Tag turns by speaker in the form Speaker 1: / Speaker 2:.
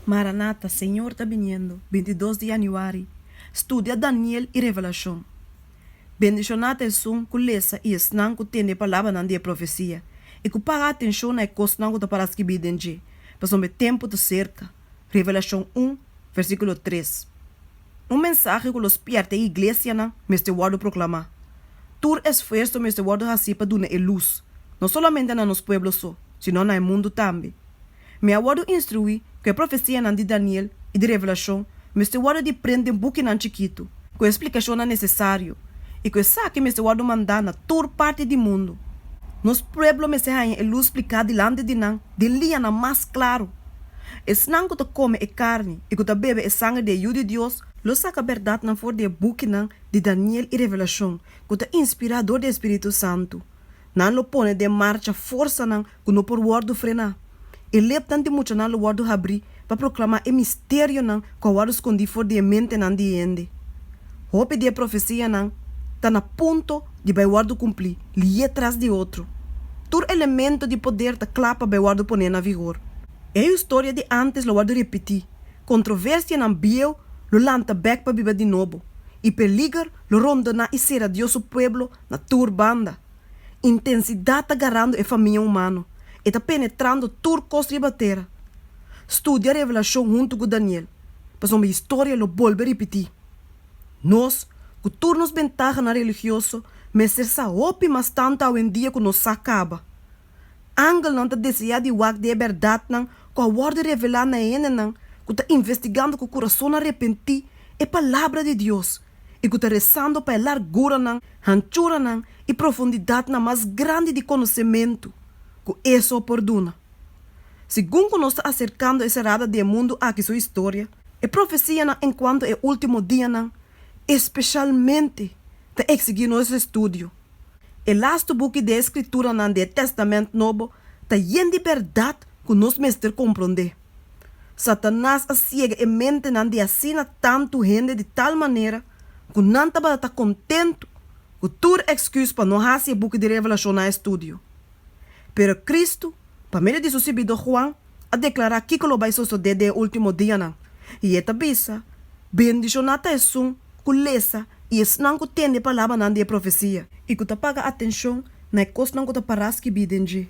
Speaker 1: Maranata, Senhor está vindo, 22 de januário. Estudia Daniel e Revelação. Bendicionata é som que lesa e esnan que tem a palavra na dia profecia. E que paga atenção na coisa não que para escrever dentro. Para sobre tempo de cerca. Revelação 1, versículo 3. Mensagem que os piarte a igreja não, mas te guardo proclamar. Tur esforço mas te guardo assim para dar luz. Não somente na nos pueblos só, sino no mundo também. Me aguardo instruir que a profecia de Daniel e de Revelação, mas te guardo de prender um pouquinho chiquito, com a explicação necessário, e que sabe me te guardo mandar na toda parte do mundo. Nos pueblos me se a luz explicada delante de nós, de linha mais claro. Es não que te come a carne e que te bebe a sangue de Deus de Deus, lo saca a verdade na for de book de Daniel e Revelação, que te inspirador do Espírito Santo. Não lo pone de marcha força que não por word frenar. E lep tanto muito na lo word abrir para proclamar o mistério que o word escondi for de mente nan de ende. Hope de profecia tá na ponto de vai word cumprir, li atrás de outro. Tur elemento de poder ta clapa vai word poner na vigor. É a história de antes lo word repetir. Controvérsia nan bio lo lanta back para viver de novo. E peligro lo ronda na e ser a Deus o pueblo na tur banda. Intensidade agarrando a família humana e está penetrando tudo costa e batera. Estudia a revelação junto com Daniel, para uma história lo volve a repetir. Nós, que turnos ventaja na religioso, mas ser saopi mas tanto ao em dia que nos acaba. Angel não está desejando de wak de verdade não, que a word revelar na ene não, que está investigando com o coração arrepentir a palavra de Deus. E que está rezando para a largura, anchura e profundidade mais grande de conhecimento que isso oportuna. Segundo nós está acercando essa rada do mundo aqui sua história, a profecia enquanto é o último dia, especialmente está exigir nosso estudo. O last book de escritura do Testamento Novo está cheio de verdade que nós mestre compreender. Satanás ciega a mente de assina tanto gente de tal maneira que não está contente com toda excuse para não fazer o book de Revelação na estúdio. Pero Cristo, para meio de seu servidor Juan, a declarar que lo vai suceder de último dia. E esta bisa, bendicionata é som, que lesa e não que tem a palavra de profecia. E que te paga atenção na coisa que te parece que bidem.